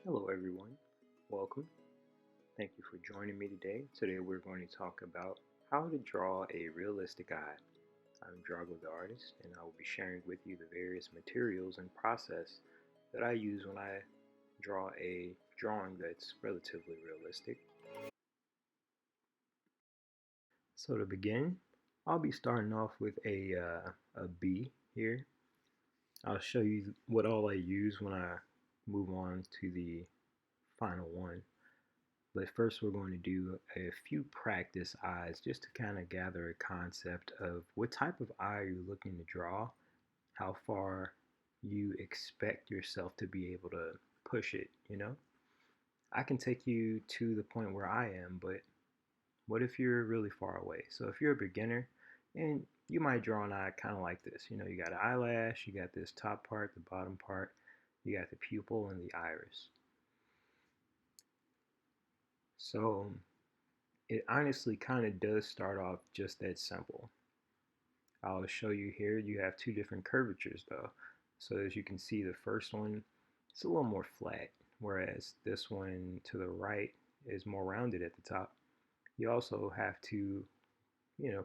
Hello everyone, welcome. Thank you for joining me today. Today we're going to talk about how to draw a realistic eye. I'm Dragotheartist and I will be sharing with you the various materials and process that I use when I draw a drawing that's relatively realistic. So to begin, I'll be starting off with a bee here. I'll show you what all I use when I move on to the final one. But first we're going to do a few practice eyes just to kind of gather a concept of what type of eye you're looking to draw, how far you expect yourself to be able to push it. I can take you to the point where I am, but what if you're really far away? So if you're a beginner and you might draw an eye kind of like this, you got an eyelash, you got this top part, the bottom part, you got the pupil and the iris. So it honestly kind of does start off just that simple. I'll show you here, you have two different curvatures though. So as you can see, the first one, it's a little more flat, whereas this one to the right is more rounded at the top. You also have to,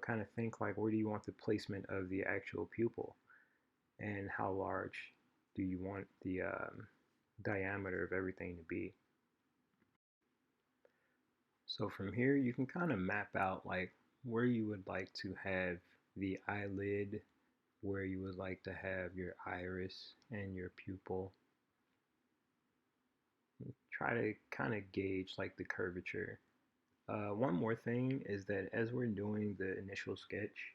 kind of think like, where do you want the placement of the actual pupil? And how large do you want the diameter of everything to be? So from here, you can kind of map out like where you would like to have the eyelid, where you would like to have your iris and your pupil. Try to kind of gauge like the curvature. One more thing is that as we're doing the initial sketch,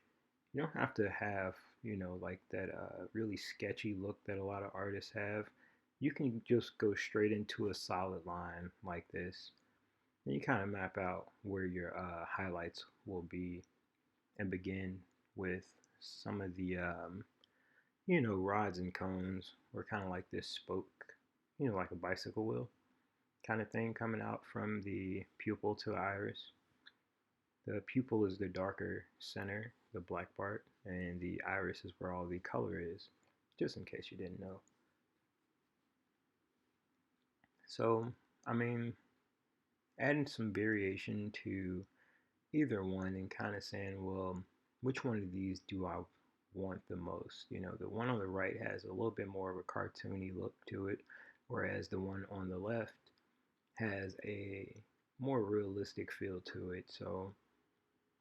you don't have to have, like that really sketchy look that a lot of artists have. You can just go straight into a solid line like this. And you kind of map out where your highlights will be and begin with some of the, rods and cones or kind of like this spoke, like a bicycle wheel kind of thing coming out from the pupil to the iris. The pupil is the darker center, the black part, and the iris is where all the color is, just in case you didn't know. So, I mean, adding some variation to either one and kind of saying, well, which one of these do I want the most? The one on the right has a little bit more of a cartoony look to it, whereas the one on the left has a more realistic feel to it. So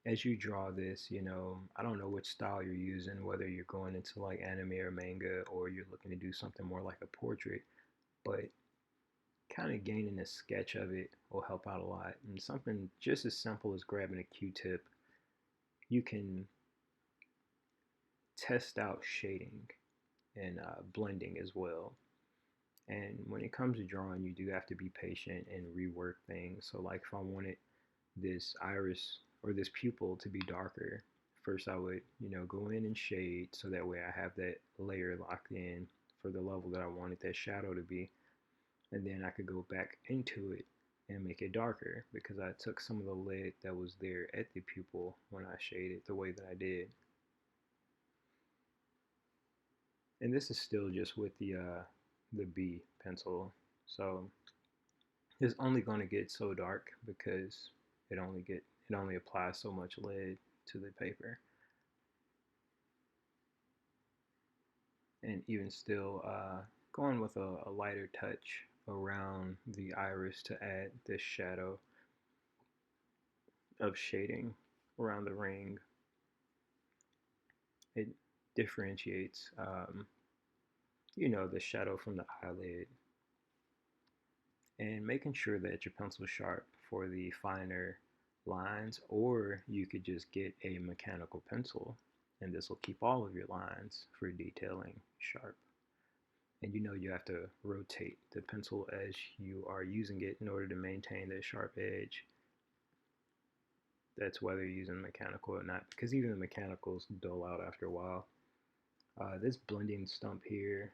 as you draw this, I don't know which style you're using, whether you're going into like anime or manga or you're looking to do something more like a portrait, but kind of gaining a sketch of it will help out a lot. And something just as simple as grabbing a Q-tip, you can test out shading and blending as well. And when it comes to drawing, you do have to be patient and rework things. So like if I wanted this iris or this pupil to be darker, first I would, go in and shade so that way I have that layer locked in for the level that I wanted that shadow to be. And then I could go back into it and make it darker because I took some of the lid that was there at the pupil when I shaded the way that I did. And this is still just with the B pencil, so it's only going to get so dark because it only applies so much lead to the paper. And even still, going with a lighter touch around the iris to add this shadow of shading around the ring. It differentiates, the shadow from the eyelid. And making sure that your pencil is sharp for the finer lines, or you could just get a mechanical pencil and this will keep all of your lines for detailing sharp. And you have to rotate the pencil as you are using it in order to maintain that sharp edge. That's whether you're using mechanical or not, because even the mechanicals dull out after a while. This blending stump here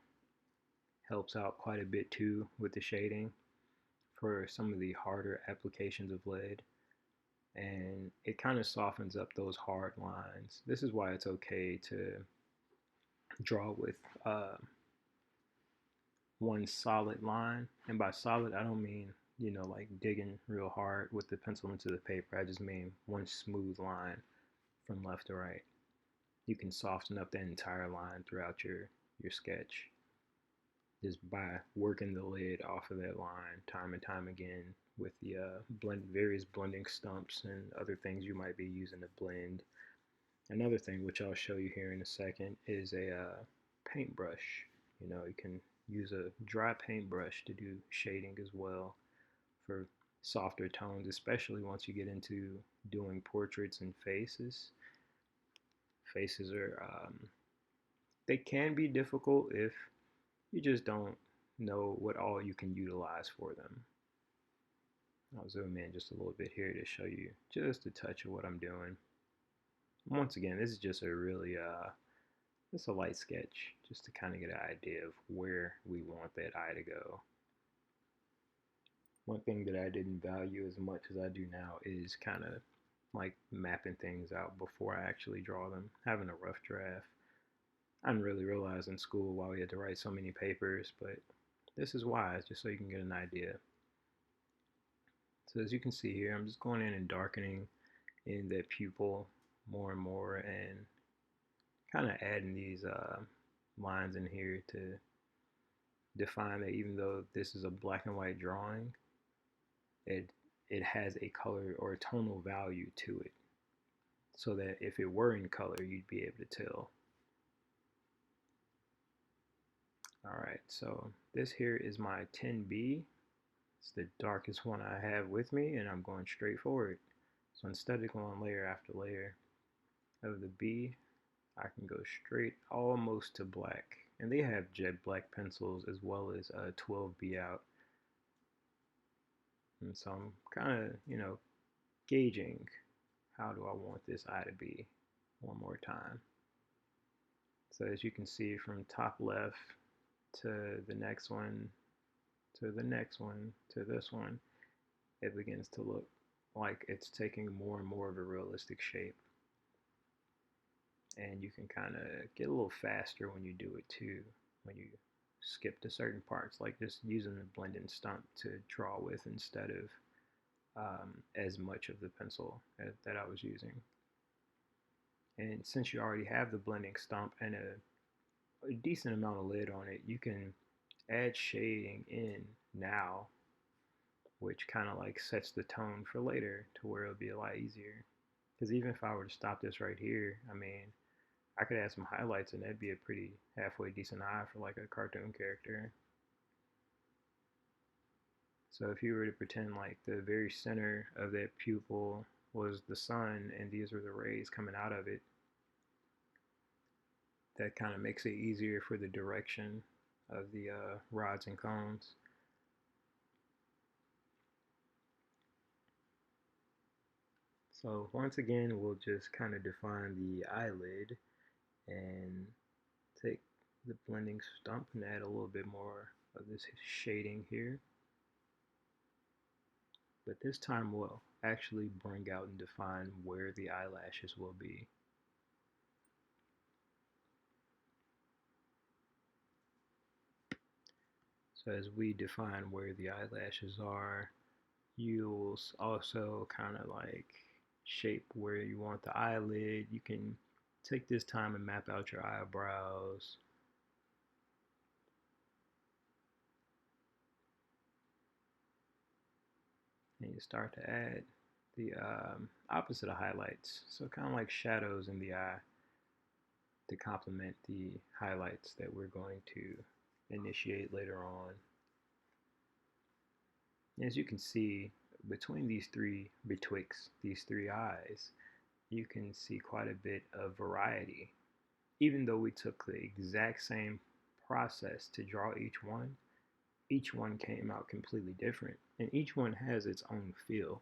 helps out quite a bit too with the shading for some of the harder applications of lead, and it kind of softens up those hard lines. This is why it's okay to draw with one solid line. And by solid, I don't mean, like digging real hard with the pencil into the paper. I just mean one smooth line from left to right. You can soften up that entire line throughout your sketch just by working the lid off of that line time and time again with the various blending stumps and other things you might be using to blend. Another thing, which I'll show you here in a second, is a paintbrush. You can use a dry paintbrush to do shading as well for softer tones, especially once you get into doing portraits and faces. Faces are, they can be difficult if you just don't know what all you can utilize for them. I'll zoom in just a little bit here to show you just a touch of what I'm doing. Once again, this is just a really just a light sketch just to kind of get an idea of where we want that eye to go. One thing that I didn't value as much as I do now is kind of like mapping things out before I actually draw them, having a rough draft. I didn't really realize in school why we had to write so many papers, but this is wise, just so you can get an idea. So as you can see here, I'm just going in and darkening in that pupil more and more, and kind of adding these lines in here to define that even though this is a black and white drawing, it has a color or a tonal value to it, so that if it were in color, you'd be able to tell. Alright, so this here is my 10B. It's the darkest one I have with me, and I'm going straight for it. So instead of going layer after layer of the B, I can go straight almost to black. And they have jet black pencils as well as 12B out. And so I'm kind of, gauging how do I want this eye to be one more time. So as you can see, from top left to the next one, to the next one, to this one, it begins to look like it's taking more and more of a realistic shape. And you can kind of get a little faster when you do it too, when you skip to certain parts, like just using the blending stump to draw with instead of as much of the pencil that I was using. And since you already have the blending stump and a decent amount of lid on it, you can add shading in now, which kind of like sets the tone for later to where it'll be a lot easier. Because even if I were to stop this right here, I mean, I could add some highlights and that'd be a pretty halfway decent eye for like a cartoon character. So if you were to pretend like the very center of that pupil was the sun and these were the rays coming out of it, that kind of makes it easier for the direction of the rods and cones. So once again, we'll just kind of define the eyelid and take the blending stump and add a little bit more of this shading here. But this time we'll actually bring out and define where the eyelashes will be. So as we define where the eyelashes are, you'll also kind of like shape where you want the eyelid. You can take this time and map out your eyebrows. And you start to add the opposite of highlights. So kind of like shadows in the eye to complement the highlights that we're going to initiate later on. As you can see, between betwixt these three eyes, you can see quite a bit of variety. Even though we took the exact same process to draw each one came out completely different, and each one has its own feel.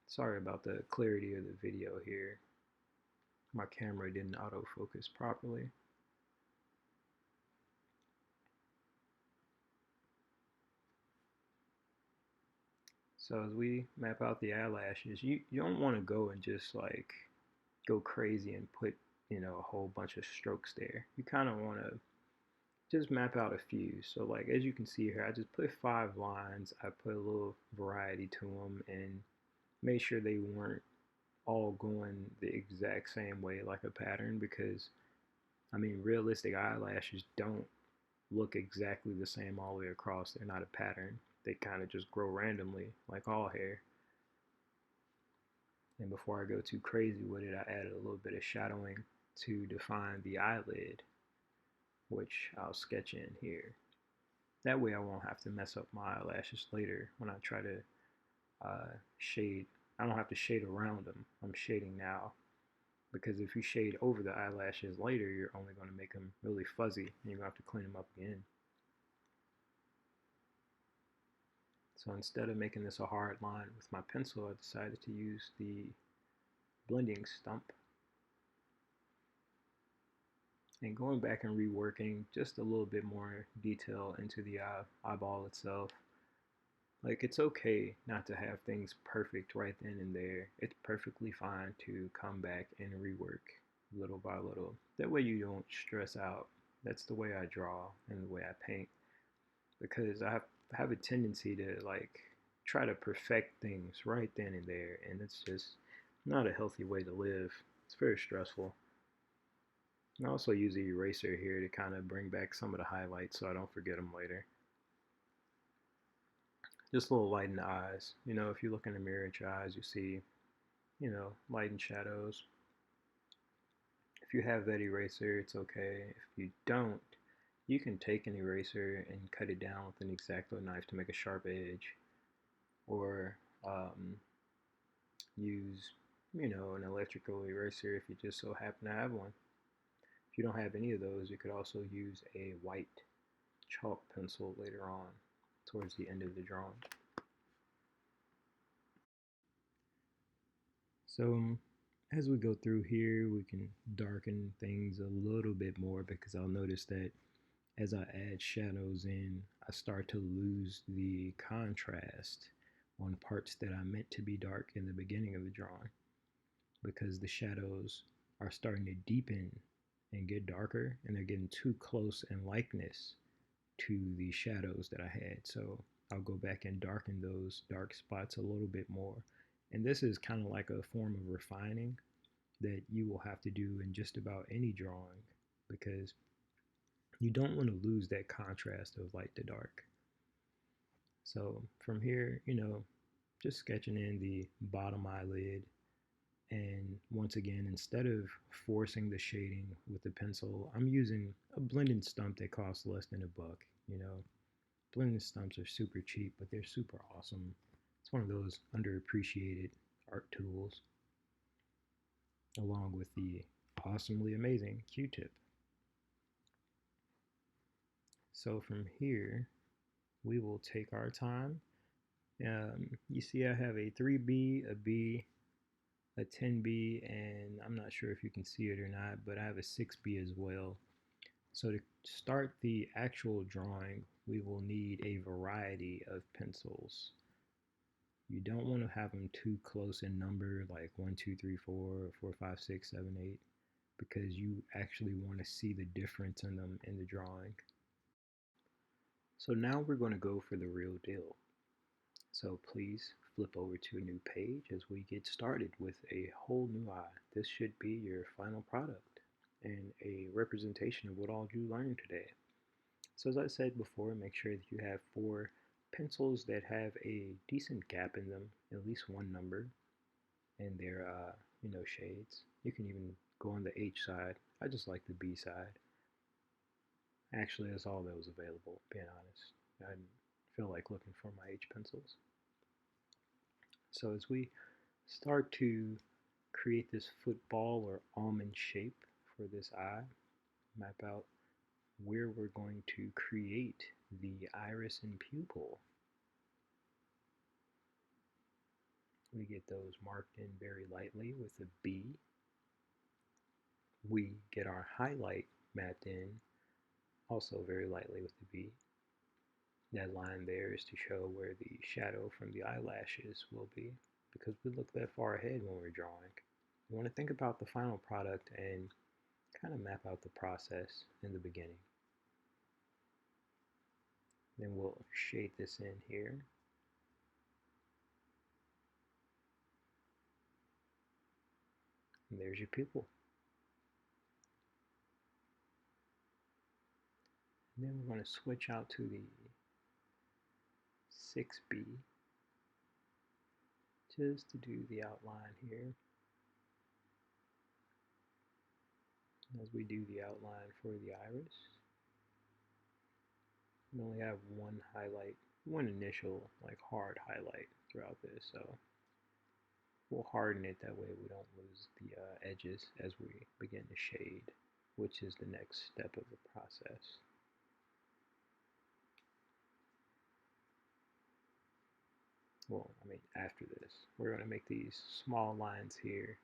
Sorry about the clarity of the video here. My camera didn't autofocus properly. So as we map out the eyelashes, you don't want to go and just like go crazy and put, a whole bunch of strokes there. You kind of want to just map out a few. So like as you can see here, I just put 5 lines. I put a little variety to them and made sure they weren't all going the exact same way like a pattern, because I mean realistic eyelashes don't look exactly the same all the way across. They're not a pattern. They kind of just grow randomly like all hair. And before I go too crazy with it, I added a little bit of shadowing to define the eyelid, which I'll sketch in here. That way I won't have to mess up my eyelashes later when I try to shade. I don't have to shade around them. I'm shading now, because if you shade over the eyelashes later, you're only going to make them really fuzzy and you're going to have to clean them up again. So instead of making this a hard line with my pencil, I decided to use the blending stump and going back and reworking just a little bit more detail into the eyeball itself. Like, it's okay not to have things perfect right then and there. It's perfectly fine to come back and rework little by little. That way you don't stress out. That's the way I draw and the way I paint, because I have a tendency to like try to perfect things right then and there, and it's just not a healthy way to live. It's very stressful. I also use the eraser here to kind of bring back some of the highlights so I don't forget them later. Just a little light in the eyes. You know, if you look in the mirror at your eyes, you see, you know, light and shadows. If you have that eraser, it's okay. If you don't, you can take an eraser and cut it down with an X-Acto knife to make a sharp edge, or use, you know, an electrical eraser if you just so happen to have one. If you don't have any of those, you could also use a white chalk pencil later on towards the end of the drawing. So as we go through here, we can darken things a little bit more, because I'll notice that as I add shadows in, I start to lose the contrast on parts that I meant to be dark in the beginning of the drawing, because the shadows are starting to deepen and get darker, and they're getting too close in likeness to the shadows that I had. So I'll go back and darken those dark spots a little bit more. And this is kind of like a form of refining that you will have to do in just about any drawing, because you don't want to lose that contrast of light to dark. So from here, you know, just sketching in the bottom eyelid. And once again, instead of forcing the shading with the pencil, I'm using a blending stump that costs less than $1. You know, blending stumps are super cheap, but they're super awesome. It's one of those underappreciated art tools, along with the awesomely amazing Q-tip. So from here, we will take our time. You see I have a 3B, a B, a 10B, and I'm not sure if you can see it or not, but I have a 6B as well. So to start the actual drawing, we will need a variety of pencils. You don't want to have them too close in number, like 1, 2, 3, 4, 4, 5, 6, 7, 8, because you actually want to see the difference in them in the drawing. So now we're going to go for the real deal. So please flip over to a new page as we get started with a whole new eye. This should be your final product and a representation of what all you learned today. So as I said before, make sure that you have 4 pencils that have a decent gap in them, at least one number, and their you know, shades. You can even go on the H side. I just like the B side. Actually, that's all that was available, being honest. I didn't feel like looking for my H pencils. So as we start to create this football or almond shape for this eye, map out where we're going to create the iris and pupil. We get those marked in very lightly with a B. We get our highlight mapped in also very lightly with the B. That line there is to show where the shadow from the eyelashes will be, because we look that far ahead when we're drawing. We want to think about the final product and kind of map out the process in the beginning. Then we'll shade this in here. And there's your pupil. And then we're going to switch out to the 6B just to do the outline here. As we do the outline for the iris, we only have one highlight, one initial like hard highlight throughout this, so we'll harden it that way we don't lose the edges as we begin to shade, which is the next step of the process. Well, I mean after this, we're going to make these small lines here.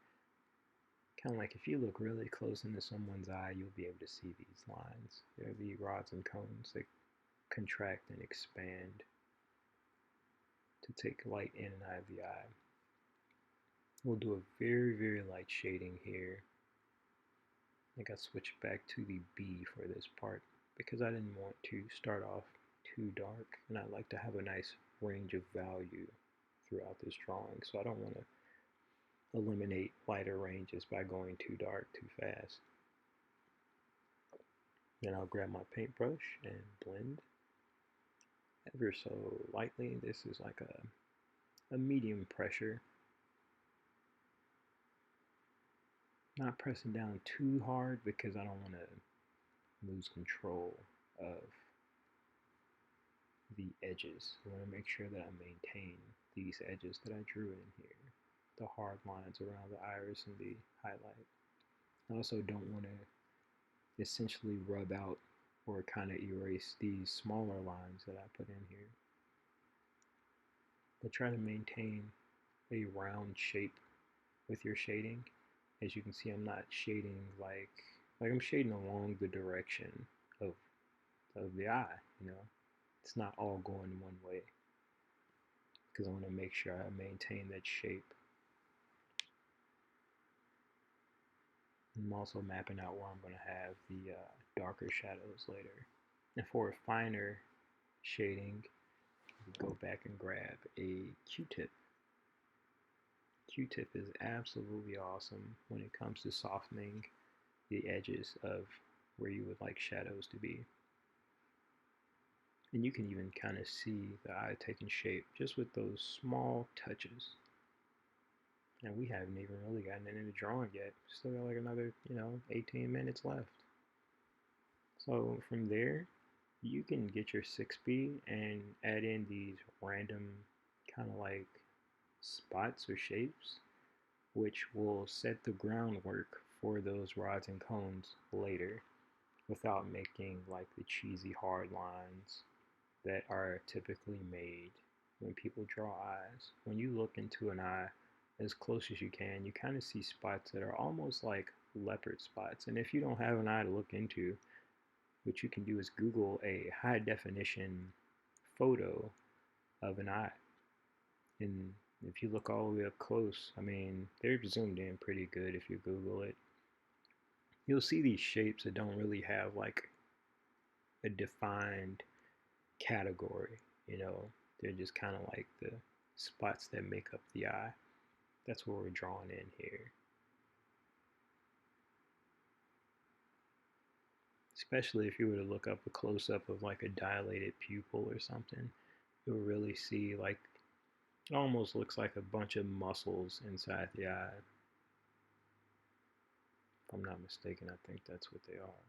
Kind of like if you look really close into someone's eye, you'll be able to see these lines. They're the rods and cones that contract and expand to take light in and out of the eye. We'll do a very, very light shading here. I think I switched back to the B for this part because I didn't want to start off too dark, and I like to have a nice range of value throughout this drawing, so I don't want to eliminate lighter ranges by going too dark too fast. Then I'll grab my paintbrush and blend ever so lightly. This is like a medium pressure. Not pressing down too hard because I don't want to lose control of the edges. I want to make sure that I maintain these edges that I drew in here, the hard lines around the iris and the highlight. I also don't want to essentially rub out or kind of erase these smaller lines that I put in here, but try to maintain a round shape with your shading. As you can see, I'm not shading like I'm shading along the direction of the eye, you know. It's not all going one way because I want to make sure I maintain that shape. I'm also mapping out where I'm going to have the darker shadows later. And for a finer shading, go back and grab a Q-tip. Q-tip is absolutely awesome when it comes to softening the edges of where you would like shadows to be. And you can even kind of see the eye taking shape just with those small touches. And we haven't even really gotten into the drawing yet. Still got like another, 18 minutes left. So from there, you can get your 6B and add in these random kind of like spots or shapes, which will set the groundwork for those rods and cones later without making like the cheesy hard lines that are typically made when people draw eyes. When you look into an eye as close as you can, you kind of see spots that are almost like leopard spots. And if you don't have an eye to look into, what you can do is Google a high definition photo of an eye. And if you look all the way up close, I mean, they're zoomed in pretty good if you Google it. You'll see these shapes that don't really have like a defined category, they're just kind of like the spots that make up the eye. That's what we're drawing in here. Especially if you were to look up a close-up of like a dilated pupil or something, you'll really see like it almost looks like a bunch of muscles inside the eye. If I'm not mistaken, I think that's what they are.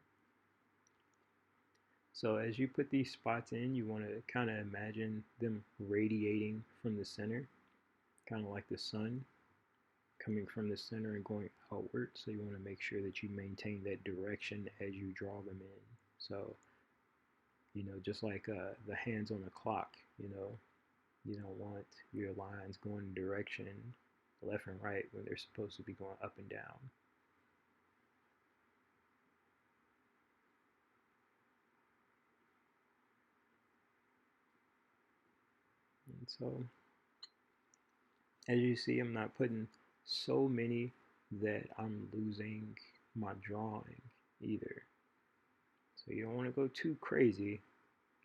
So as you put these spots in, you want to kind of imagine them radiating from the center, kind of like the sun coming from the center and going outward. So you want to make sure that you maintain that direction as you draw them in. So, just like the hands on the clock, you don't want your lines going in direction left and right when they're supposed to be going up and down. And so, as you see, I'm not putting so many that I'm losing my drawing either. So you don't want to go too crazy,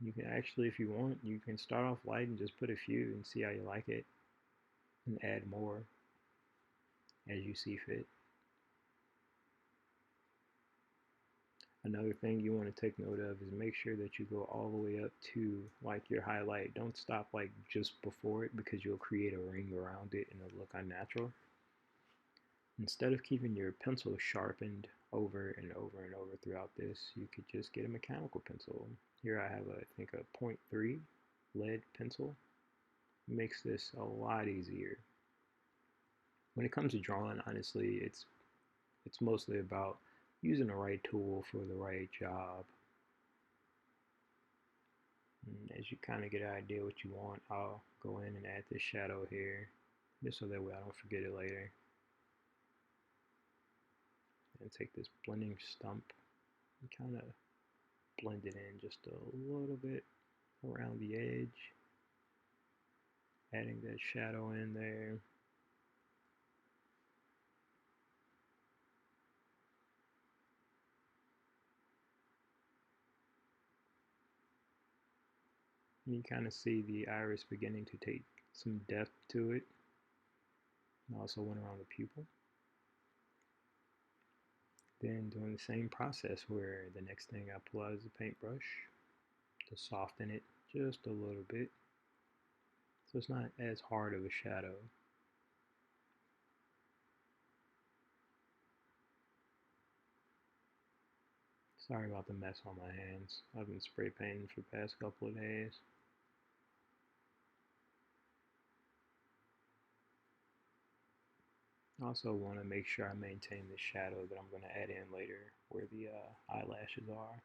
You can actually, if you want, you can start off light and just put a few and see how you like it and add more as you see fit. Another thing you want to take note of is make sure that you go all the way up to like your highlight. Don't stop like just before it because you'll create a ring around it and it'll look unnatural. Instead of keeping your pencil sharpened over and over and over throughout this, you could just get a mechanical pencil. Here I have, I think, a .3 lead pencil. It makes this a lot easier. When it comes to drawing, honestly, it's mostly about using the right tool for the right job. And as you kind of get an idea what you want, I'll go in and add this shadow here, just so that way I don't forget it later. And take this blending stump and kind of blend it in just a little bit around the edge, adding that shadow in there. And you kind of see the iris beginning to take some depth to it. And also went around the pupil. Then doing the same process where the next thing I pull out is a paintbrush to soften it just a little bit so it's not as hard of a shadow. Sorry about the mess on my hands. I've been spray painting for the past couple of days. I also want to make sure I maintain the shadow that I'm going to add in later where the eyelashes are.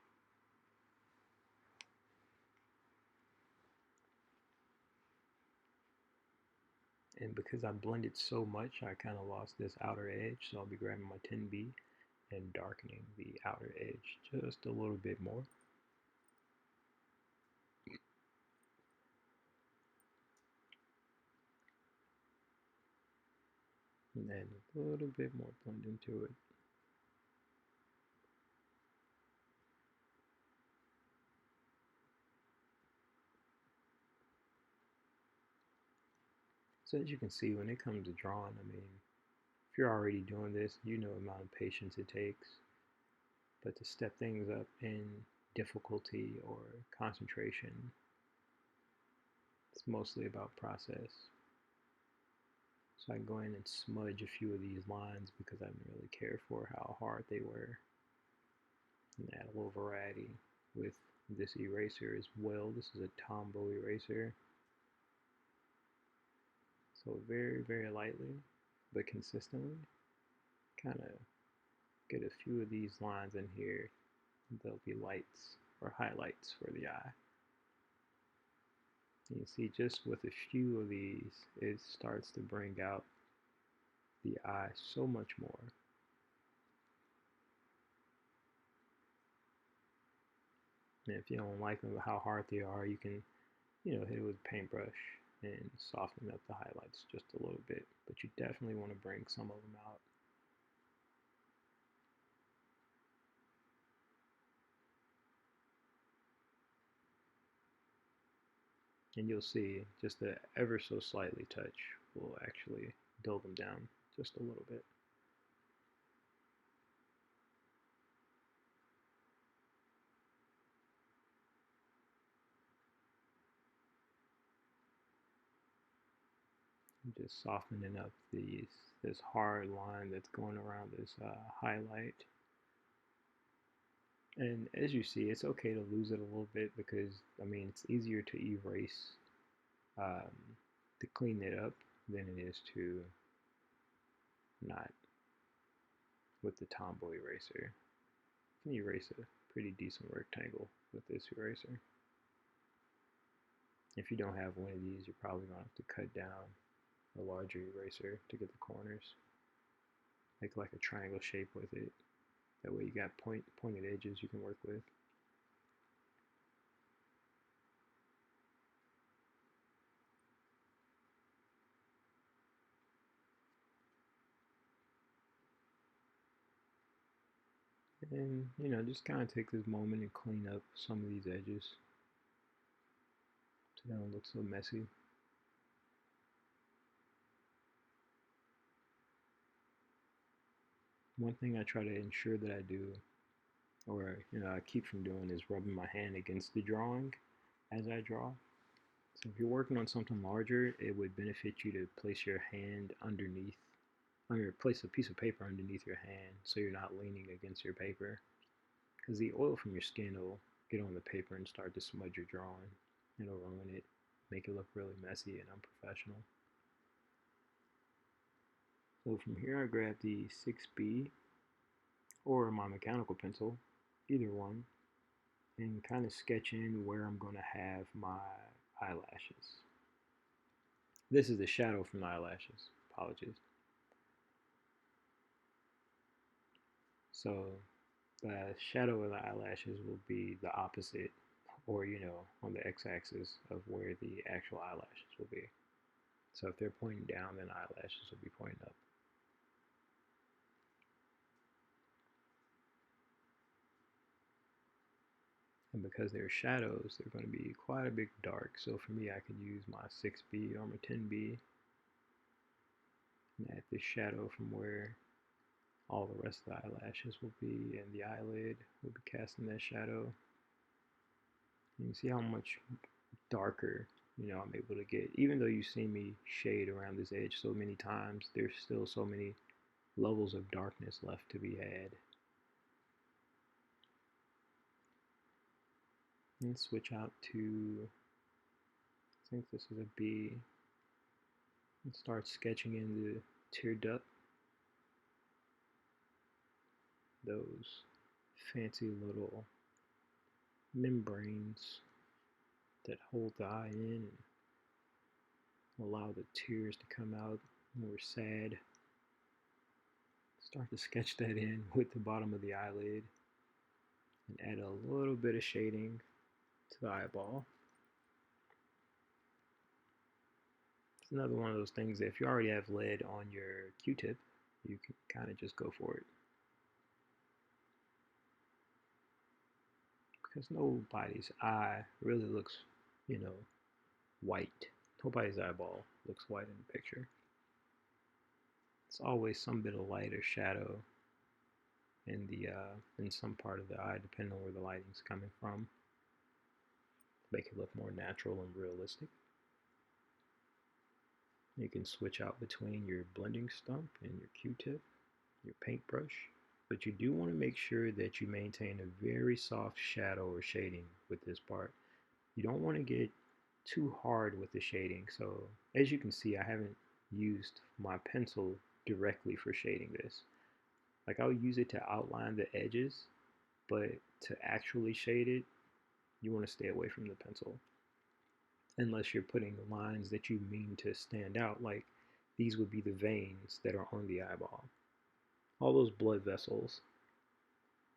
And because I blended so much, I kind of lost this outer edge, so I'll be grabbing my 10B and darkening the outer edge just a little bit more. And then a little bit more blend into it. So as you can see, when it comes to drawing, I mean, if you're already doing this, you know the amount of patience it takes. But to step things up in difficulty or concentration, it's mostly about process. So I go in and smudge a few of these lines because I didn't really care for how hard they were. And add a little variety with this eraser as well. This is a Tombow eraser. So very, very lightly, but consistently, kind of get a few of these lines in here. They'll be lights or highlights for the eye. You see just with a few of these, it starts to bring out the eye so much more. And if you don't like them, how hard they are, you can, hit it with a paintbrush and soften up the highlights just a little bit. But you definitely want to bring some of them out. And you'll see just the ever so slightly touch will actually dull them down just a little bit. Just softening up this hard line that's going around this highlight. And as you see, it's okay to lose it a little bit because, I mean, it's easier to erase, um, to clean it up than it is to not with the Tombow eraser. You can erase a pretty decent rectangle with this eraser. If you don't have one of these, you're probably going to have to cut down a larger eraser to get the corners. Make like a triangle shape with it. That way you got pointed edges you can work with. And, just kind of take this moment and clean up some of these edges. They don't look so messy. One thing I try to ensure that I do, or I keep from doing, is rubbing my hand against the drawing as I draw. So if you're working on something larger, it would benefit you to place your hand underneath, or place a piece of paper underneath your hand so you're not leaning against your paper. Because the oil from your skin will get on the paper and start to smudge your drawing. It'll ruin it, make it look really messy and unprofessional. So from here I grab the 6B or my mechanical pencil, either one, and kind of sketch in where I'm going to have my eyelashes. This is the shadow from the eyelashes. Apologies. So the shadow of the eyelashes will be the opposite, or on the x-axis of where the actual eyelashes will be. So if they're pointing down, then eyelashes will be pointing up. And because they're shadows, they're going to be quite a bit dark. So for me, I could use my 6B or my 10B and add this shadow from where all the rest of the eyelashes will be, and the eyelid will be casting that shadow. And you see how much darker I'm able to get. Even though you see me shade around this edge so many times, there's still so many levels of darkness left to be had. And switch out to, I think this is a B, and start sketching in the tear duct. Those fancy little membranes that hold the eye in and allow the tears to come out when we're sad. Start to sketch that in with the bottom of the eyelid and add a little bit of shading to the eyeball. It's another one of those things that if you already have lead on your Q-tip, you can kind of just go for it. Because nobody's eye really looks, white. Nobody's eyeball looks white in the picture. It's always some bit of light or shadow in some part of the eye, depending on where the lighting's coming from. Make it look more natural and realistic. You can switch out between your blending stump and your Q-tip, your paintbrush, but you do want to make sure that you maintain a very soft shadow or shading with this part. You don't want to get too hard with the shading. So as you can see, I haven't used my pencil directly for shading this. Like, I'll use it to outline the edges, but to actually shade it, you want to stay away from the pencil. Unless you're putting lines that you mean to stand out, like these would be the veins that are on the eyeball. All those blood vessels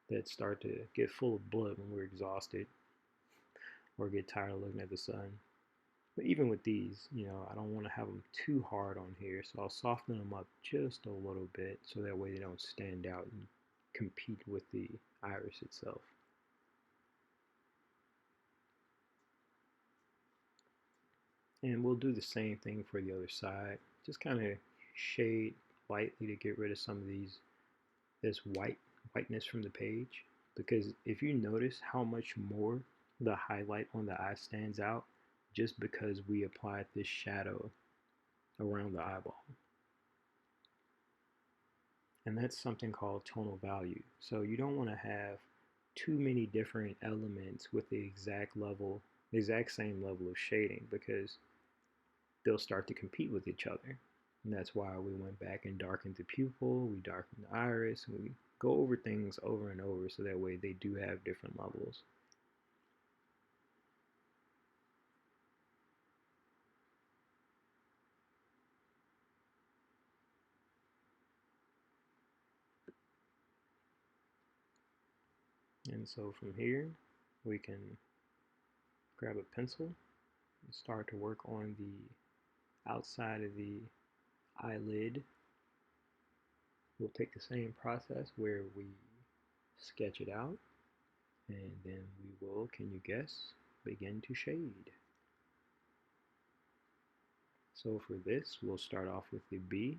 that start to get full of blood when we're exhausted or get tired of looking at the sun. But even with these, I don't want to have them too hard on here, so I'll soften them up just a little bit so that way they don't stand out and compete with the iris itself. And we'll do the same thing for the other side. Just kind of shade lightly to get rid of some of this whiteness from the page. Because if you notice how much more the highlight on the eye stands out just because we applied this shadow around the eyeball. And that's something called tonal value. So you don't want to have too many different elements with the exact same level of shading, because they'll start to compete with each other. And that's why we went back and darkened the pupil, we darkened the iris, and we go over things over and over so that way they do have different levels. And so from here, we can grab a pencil and start to work on the outside of the eyelid. We'll take the same process where we sketch it out, and then we will, can you guess, begin to shade. So for this, we'll start off with the B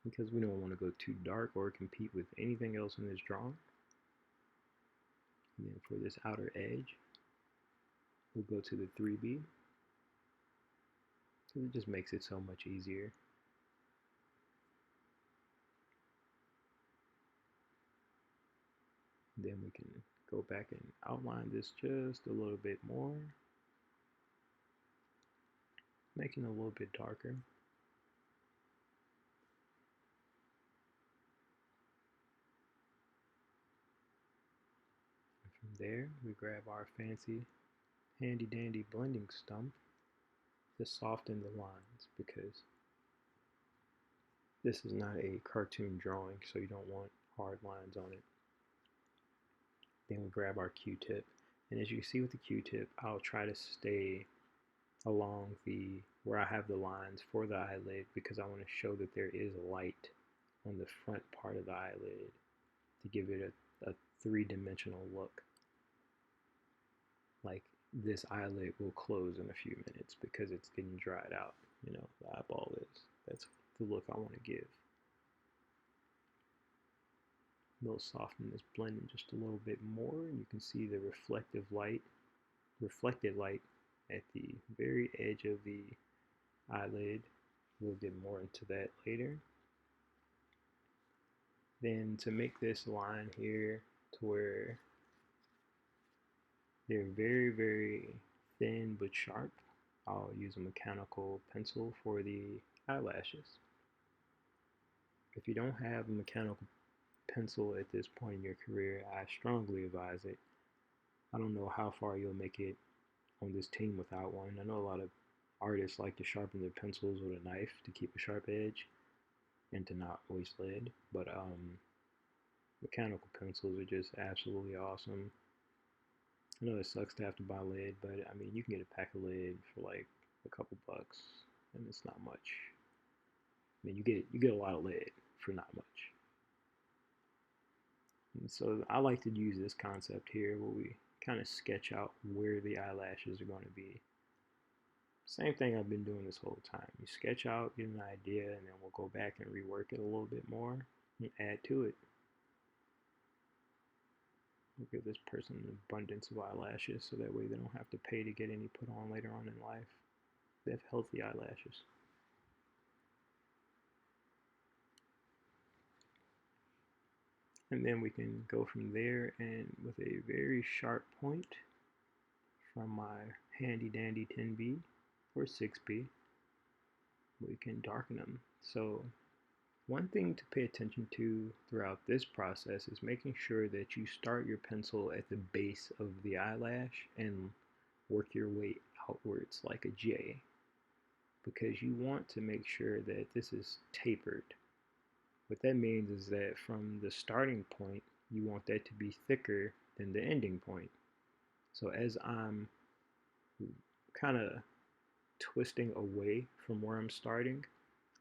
because we don't want to go too dark or compete with anything else in this drawing. And then for this outer edge, we'll go to the 3B because it just makes it so much easier. Then we can go back and outline this just a little bit more, making it a little bit darker. And from there, we grab our fancy handy dandy blending stump to soften the lines because this is not a cartoon drawing, so you don't want hard lines on it. Then we grab our Q-tip, and as you can see with the Q-tip, I'll try to stay along the where I have the lines for the eyelid because I want to show that there is light on the front part of the eyelid to give it a three-dimensional look. Like this eyelid will close in a few minutes because it's getting dried out. You know, the eyeball is. That's the look I want to give. We'll soften this blending just a little bit more, and you can see the reflected light at the very edge of the eyelid. We'll get more into that later. Then to make this line here to where they're very, very thin but sharp, I'll use a mechanical pencil for the eyelashes. If you don't have a mechanical pencil at this point in your career, I strongly advise it. I don't know how far you'll make it on this team without one. I know a lot of artists like to sharpen their pencils with a knife to keep a sharp edge and to not waste lead, but mechanical pencils are just absolutely awesome. I know it sucks to have to buy lead, but I mean you can get a pack of lead for like a couple bucks, and it's not much. I mean you get a lot of lead for not much. And so I like to use this concept here where we kind of sketch out where the eyelashes are going to be. Same thing I've been doing this whole time. You sketch out, get an idea, and then we'll go back and rework it a little bit more and add to it. We'll give this person an abundance of eyelashes so that way they don't have to pay to get any put on later on in life. They have healthy eyelashes. And then we can go from there, and with a very sharp point from my handy dandy 10B or 6B, we can darken them. So one thing to pay attention to throughout this process is making sure that you start your pencil at the base of the eyelash and work your way outwards like a J, because you want to make sure that this is tapered. What that means is that from the starting point, you want that to be thicker than the ending point. So as I'm kind of twisting away from where I'm starting,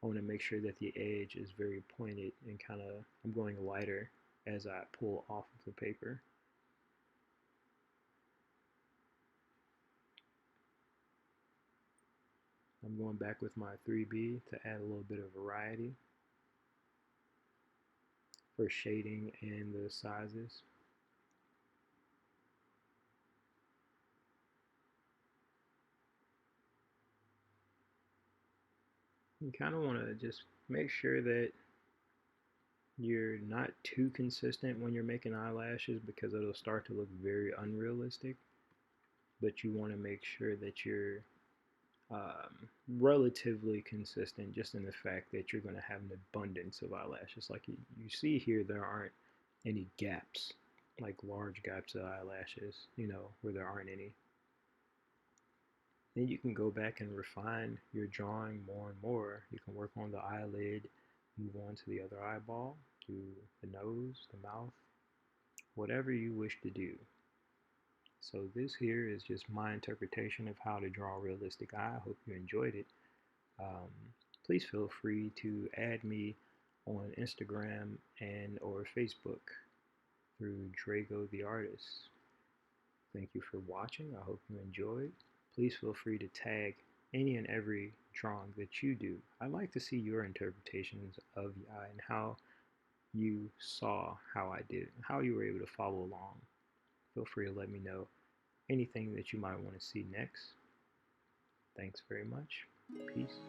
I want to make sure that the edge is very pointed and kind of, I'm going lighter as I pull off of the paper. I'm going back with my 3B to add a little bit of variety for shading and the sizes. You kind of want to just make sure that you're not too consistent when you're making eyelashes because it'll start to look very unrealistic, but you want to make sure that you're relatively consistent just in the fact that you're going to have an abundance of eyelashes. Like you see here, there aren't any gaps, like large gaps of eyelashes, you know, where there aren't any. Then you can go back and refine your drawing more and more. You can work on the eyelid, move on to the other eyeball, do the nose, the mouth, whatever you wish to do. So this here is just my interpretation of how to draw a realistic eye. I hope you enjoyed it. Please feel free to add me on Instagram and or Facebook through Dragotheartist. Thank you for watching. I hope you enjoyed. Please feel free to tag any and every drawing that you do. I'd like to see your interpretations of the eye and how you saw how I did it, and how you were able to follow along. Feel free to let me know anything that you might want to see next. Thanks very much. Peace.